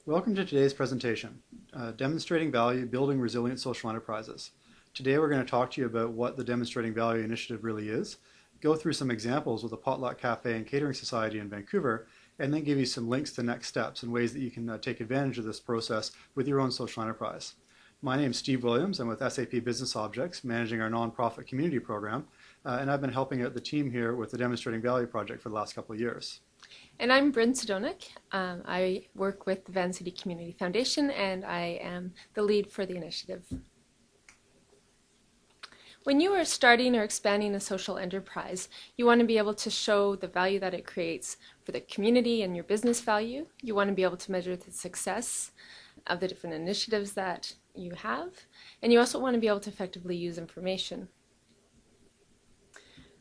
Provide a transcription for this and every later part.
Welcome to today's presentation, Demonstrating Value, Building Resilient Social Enterprises. Today we're going to talk to you about what the Demonstrating Value initiative really is, go through some examples with the Potluck Cafe and Catering Society in Vancouver, and then give you some links to next steps and ways that you can take advantage of this process with your own social enterprise. My name is Steve Williams. I'm with SAP Business Objects, managing our nonprofit community program, and I've been helping out the team here with the Demonstrating Value project for the last couple of years. And I'm Bryn Sidonik. I work with the Van City Community Foundation, and I am the lead for the initiative. When you are starting or expanding a social enterprise, you want to be able to show the value that it creates for the community and your business value. You want to be able to measure the success of the different initiatives that you have, and you also want to be able to effectively use information.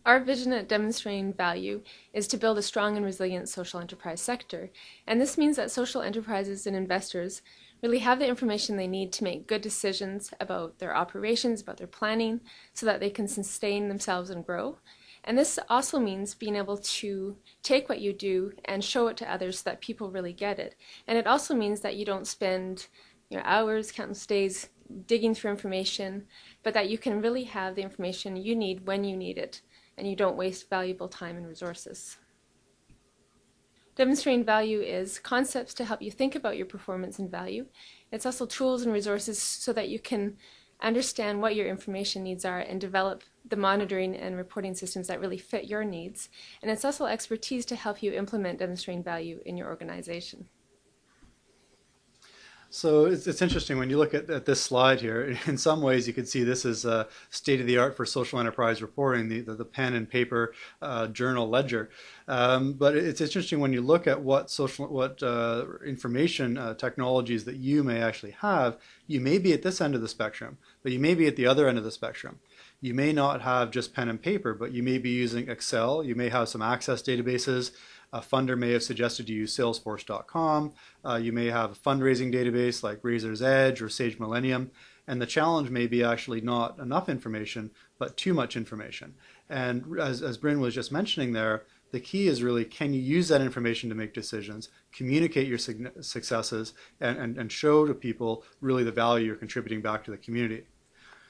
Our vision at Demonstrating Value is to build a strong and resilient social enterprise sector, and this means that social enterprises and investors really have the information they need to make good decisions about their operations, about their planning, so that they can sustain themselves and grow. And this also means being able to take what you do and show it to others so that people really get it. And it also means that you don't spend hours, countless days digging through information, but that you can really have the information you need when you need it, and you don't waste valuable time and resources. Demonstrating value is concepts to help you think about your performance and value. It's also tools and resources so that you can understand what your information needs are and develop the monitoring and reporting systems that really fit your needs. And it's also expertise to help you implement demonstrating value in your organization. So it's interesting when you look at this slide here. In some ways, you could see this is state of the art for social enterprise reporting, the pen and paper journal ledger. But it's interesting when you look at what information technologies that you may actually have. You may be at this end of the spectrum, but you may be at the other end of the spectrum. You may not have just pen and paper, but you may be using Excel. You may have some Access databases. A funder may have suggested you use Salesforce.com. You may have a fundraising database like Razor's Edge or Sage Millennium. And the challenge may be actually not enough information, but too much information. And as Bryn was just mentioning there, the key is really, can you use that information to make decisions, communicate your successes, and show to people really the value you're contributing back to the community.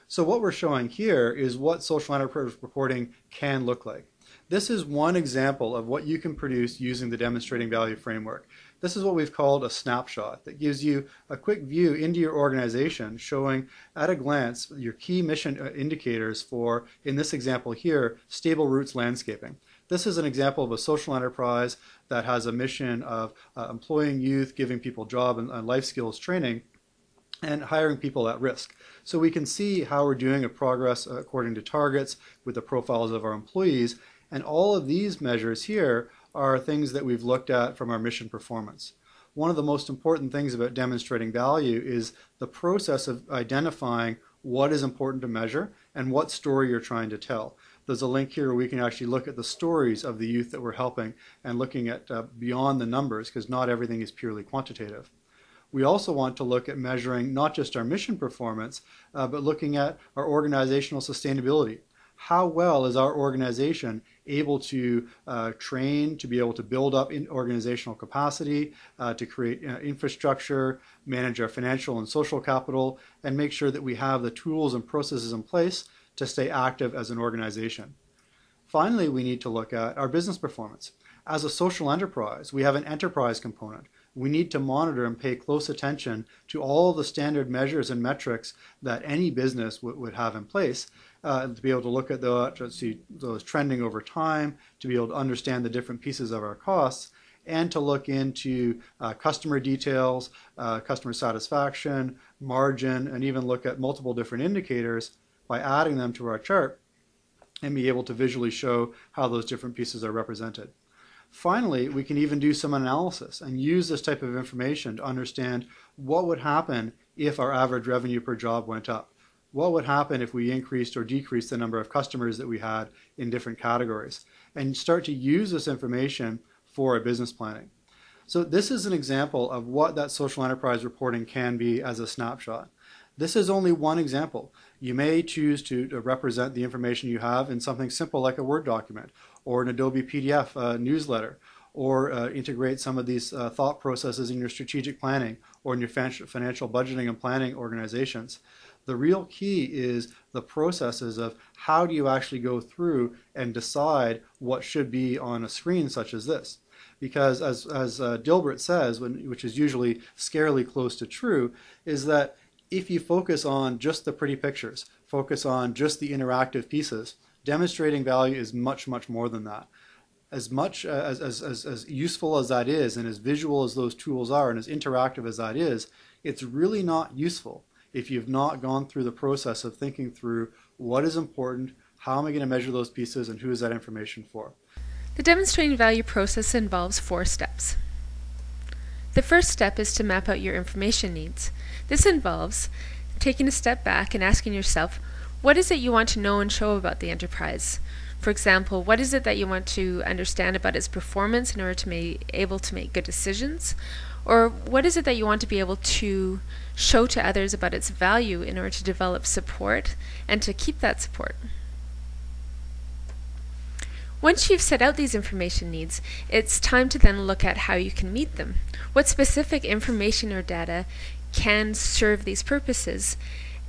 So what we're showing here is what social enterprise reporting can look like. This is one example of what you can produce using the Demonstrating Value framework. This is what we've called a snapshot that gives you a quick view into your organization, showing at a glance your key mission indicators for, in this example here, Stable Roots Landscaping. This is an example of a social enterprise that has a mission of employing youth, giving people job and life skills training, and hiring people at risk. So we can see how we're doing a progress according to targets with the profiles of our employees. And all of these measures here are things that we've looked at from our mission performance. One of the most important things about demonstrating value is the process of identifying what is important to measure and what story you're trying to tell. There's a link here where we can actually look at the stories of the youth that we're helping and looking at beyond the numbers, because not everything is purely quantitative. We also want to look at measuring not just our mission performance, but looking at our organizational sustainability. How well is our organization able to train, to be able to build up in organizational capacity, to create infrastructure, manage our financial and social capital, and make sure that we have the tools and processes in place to stay active as an organization. Finally, we need to look at our business performance. As a social enterprise, we have an enterprise component. We need to monitor and pay close attention to all the standard measures and metrics that any business would have in place, to be able to look at to see those trending over time, to be able to understand the different pieces of our costs, and to look into customer details, customer satisfaction, margin, and even look at multiple different indicators by adding them to our chart and be able to visually show how those different pieces are represented. Finally, we can even do some analysis and use this type of information to understand what would happen if our average revenue per job went up. What would happen if we increased or decreased the number of customers that we had in different categories, and start to use this information for our business planning. So this is an example of what that social enterprise reporting can be as a snapshot. This is only one example. You may choose to represent the information you have in something simple like a Word document or an Adobe PDF newsletter, or integrate some of these thought processes in your strategic planning or in your financial budgeting and planning organizations. The real key is the processes of how do you actually go through and decide what should be on a screen such as this. Because as Dilbert says, which is usually scarily close to true, is that if you focus on just the pretty pictures, focus on just the interactive pieces, demonstrating value is much, much more than that. As much as useful as that is, and as visual as those tools are, and as interactive as that is, it's really not useful if you've not gone through the process of thinking through what is important, how am I going to measure those pieces, and who is that information for. The demonstrating value process involves 4 steps. The first step is to map out your information needs. This involves taking a step back and asking yourself, what is it you want to know and show about the enterprise? For example, what is it that you want to understand about its performance in order to be able to make good decisions? Or what is it that you want to be able to show to others about its value in order to develop support and to keep that support? Once you've set out these information needs, it's time to then look at how you can meet them. What specific information or data can serve these purposes?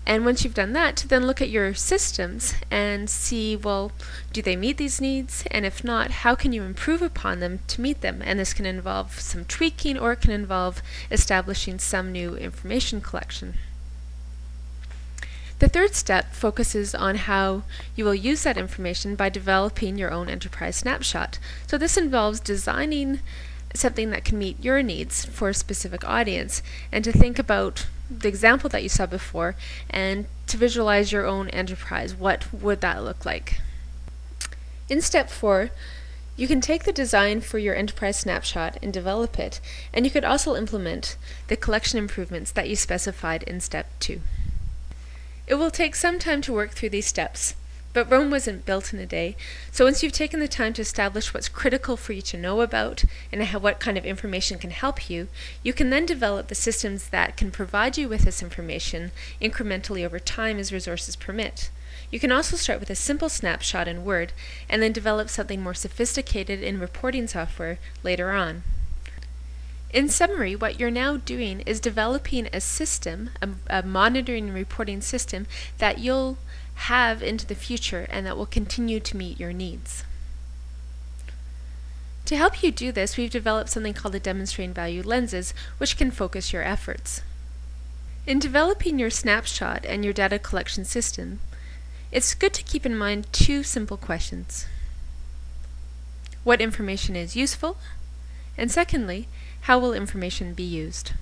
And once you've done that, to then look at your systems and see, well, do they meet these needs? And if not, how can you improve upon them to meet them? And this can involve some tweaking, or it can involve establishing some new information collection. The third step focuses on how you will use that information by developing your own enterprise snapshot. So this involves designing something that can meet your needs for a specific audience, and to think about the example that you saw before and to visualize your own enterprise. What would that look like? In step 4, you can take the design for your enterprise snapshot and develop it, and you could also implement the collection improvements that you specified in step 2. It will take some time to work through these steps, but Rome wasn't built in a day, so once you've taken the time to establish what's critical for you to know about and what kind of information can help you, you can then develop the systems that can provide you with this information incrementally over time as resources permit. You can also start with a simple snapshot in Word and then develop something more sophisticated in reporting software later on. In summary, what you're now doing is developing a system, a monitoring and reporting system that you'll have into the future and that will continue to meet your needs. To help you do this, we've developed something called the demonstrating value lenses, which can focus your efforts. In developing your snapshot and your data collection system, it's good to keep in mind 2 simple questions. What information is useful? And secondly, how will information be used?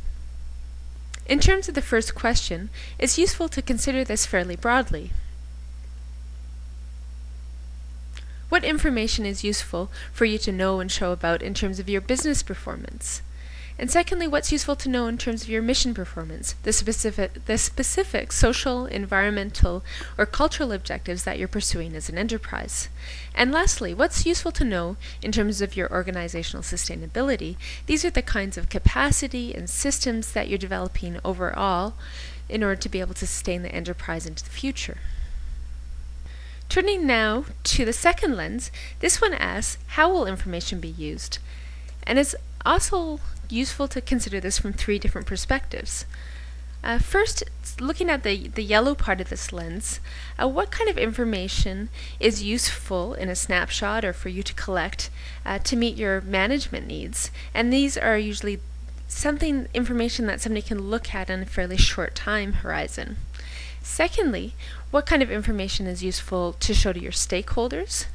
In terms of the first question, it's useful to consider this fairly broadly. What information is useful for you to know and show about in terms of your business performance? And secondly, what's useful to know in terms of your mission performance, the specific social, environmental, or cultural objectives that you're pursuing as an enterprise? And lastly, what's useful to know in terms of your organizational sustainability? These are the kinds of capacity and systems that you're developing overall in order to be able to sustain the enterprise into the future. Turning now to the second lens, this one asks, how will information be used? And it's also useful to consider this from 3 different perspectives. First, looking at the yellow part of this lens, what kind of information is useful in a snapshot or for you to collect to meet your management needs? And these are usually information that somebody can look at in a fairly short time horizon. Secondly, what kind of information is useful to show to your stakeholders,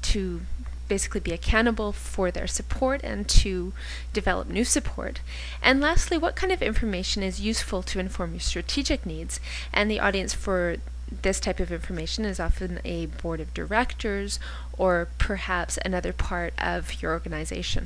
to basically be accountable for their support and to develop new support? And lastly, what kind of information is useful to inform your strategic needs? And the audience for this type of information is often a board of directors or perhaps another part of your organization.